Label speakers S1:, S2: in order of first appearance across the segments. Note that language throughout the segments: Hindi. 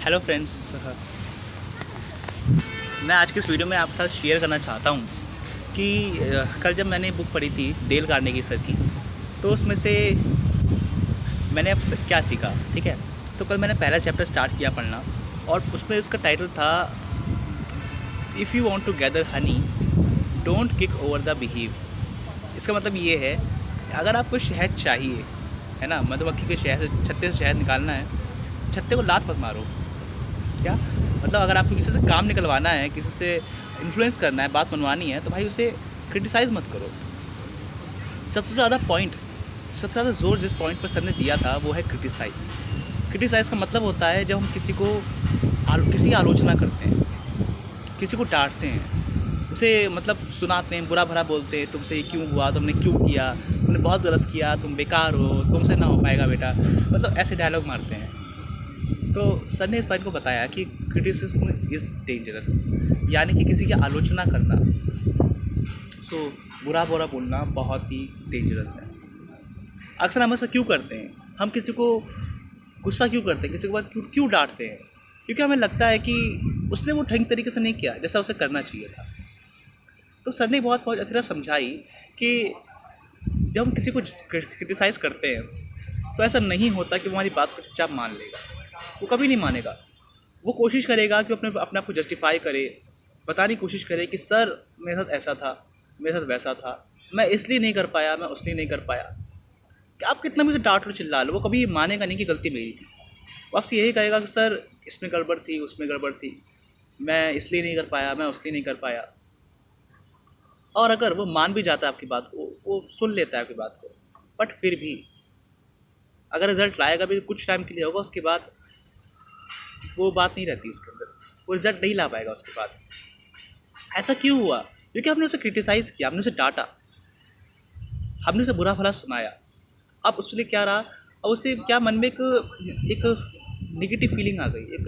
S1: Hello friends. मैं आज की इस वीडियो में आपके साथ शेयर करना चाहता हूँ कि कल जब मैंने बुक पढ़ी थी डेल कार्नेगी सर की, तो उसमें से मैंने अब क्या सीखा। ठीक है, तो कल मैंने पहला चैप्टर स्टार्ट किया पढ़ना, और उसमें उसका टाइटल था if you want to gather honey don't kick over the beehive. इसका मतलब ये है, अगर आपको शहद चाहिए, है ना, मधुमक्खी के शहद से, छत्ते से शहद निकालना है, छत्ते को लात मत मारो। क्या मतलब, अगर आपको किसी से काम निकलवाना है, किसी से इन्फ्लुएंस करना है, बात मनवानी है, तो भाई उसे क्रिटिसाइज़ मत करो। सबसे ज़्यादा पॉइंट, सबसे ज़्यादा जोर जिस पॉइंट पर सर ने दिया था वो है क्रिटिसाइज़। क्रिटिसाइज़ का मतलब होता है जब हम किसी को किसी की आलोचना करते हैं, किसी को डांटते हैं, उसे मतलब सुनाते हैं, बुरा भला बोलते हैं, तुमसे ये क्यों हुआ, तुमने क्यों किया, तुमने बहुत गलत किया, तुम बेकार हो, तुमसे ना हो पाएगा बेटा, मतलब ऐसे डायलॉग मारते हैं। तो सर ने इस पॉइंट को बताया कि क्रिटिसिज्म इज़ डेंजरस, यानी कि किसी की आलोचना करना, बुरा बुरा बोलना बहुत ही डेंजरस है। अक्सर हम ऐसा क्यों करते हैं, हम किसी को गुस्सा क्यों करते हैं, किसी के बाद क्यों क्यों डांटते हैं? क्योंकि हमें लगता है कि उसने वो ढंग तरीके से नहीं किया जैसा उसे करना चाहिए था। तो सर ने बहुत बहुत अच्छी तरह समझाई कि जब हम किसी को क्रिटिसाइज़ करते हैं तो ऐसा नहीं होता कि वो हमारी बात को चुपचाप मान लेगा। वो कभी नहीं मानेगा। वो कोशिश करेगा कि अपने अपने आप को जस्टिफाई करे, बताने की कोशिश करे कि सर मेरे साथ ऐसा था, मेरे साथ वैसा था, मैं इसलिए नहीं कर पाया, मैं उसलिए नहीं कर पाया। कि आप कितना मुझे डांट लो चिल्ला लो, वो कभी मानेगा नहीं कि गलती मेरी थी। वो आपसे यही कहेगा कि सर इसमें गड़बड़ थी, उसमें गड़बड़ थी, मैं इसलिए नहीं कर पाया, मैं उसलिए नहीं कर पाया। और अगर वो मान भी जाता है आपकी बात को, वो सुन लेता है आपकी बात को, बट फिर भी अगर रिजल्ट लाएगा भी कुछ टाइम के लिए होगा, उसके बाद वो बात नहीं रहती उसके अंदर, वो रिजल्ट नहीं ला पाएगा उसके बाद। ऐसा क्यों हुआ? क्योंकि हमने उसे क्रिटिसाइज़ किया, हमने उसे डांटा, हमने उसे बुरा भला सुनाया। अब उसके लिए क्या रहा, अब उसे क्या मन में एक निगेटिव फीलिंग आ गई, एक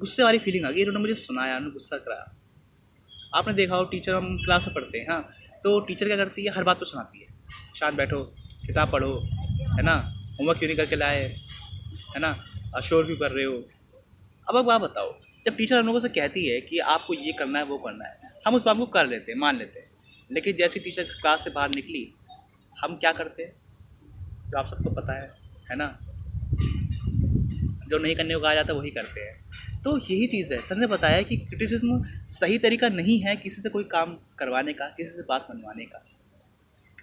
S1: गुस्से वाली फीलिंग आ गई, इन्होंने मुझे सुनाया, उन्होंने गुस्सा कराया। आपने देखा हो, टीचर, हम क्लास में पढ़ते हैं, हाँ, तो टीचर क्या करती है, हर बात पर सुनाती है, शांत बैठो, किताब पढ़ो, है ना, होमवर्क क्यों नहीं करके लाए, है ना, शोर क्यों कर रहे हो। अब आप बताओ, जब टीचर हम लोगों से कहती है कि आपको ये करना है, वो करना है, हम उस बात को कर लेते हैं, मान लेते हैं। लेकिन जैसे टीचर क्लास से बाहर निकली, हम क्या करते हैं, तो आप सबको पता है ना, जो नहीं करने को कहा जाता वही करते हैं। तो यही चीज़ है, सर ने बताया कि क्रिटिसिज्म सही तरीका नहीं है किसी से कोई काम करवाने का, किसी से बात मनवाने का।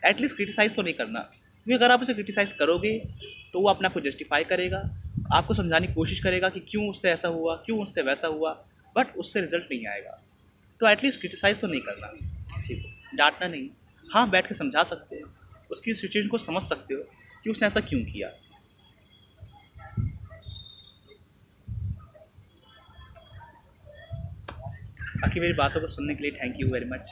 S1: एटलीस्ट क्रिटिसाइज़ तो नहीं करना, क्योंकि अगर आप उसे क्रिटिसाइज़ करोगे तो वो अपने आप को जस्टिफाई करेगा, आपको समझाने की कोशिश करेगा कि क्यों उससे ऐसा हुआ, क्यों उससे वैसा हुआ, बट उससे रिजल्ट नहीं आएगा। तो एटलीस्ट क्रिटिसाइज़ तो नहीं करना किसी को, डांटना नहीं। हाँ, बैठ के समझा सकते हो, उसकी सिचुएशन को समझ सकते हो कि उसने ऐसा क्यों किया। बाकी मेरी बातों को सुनने के लिए थैंक यू वेरी मच।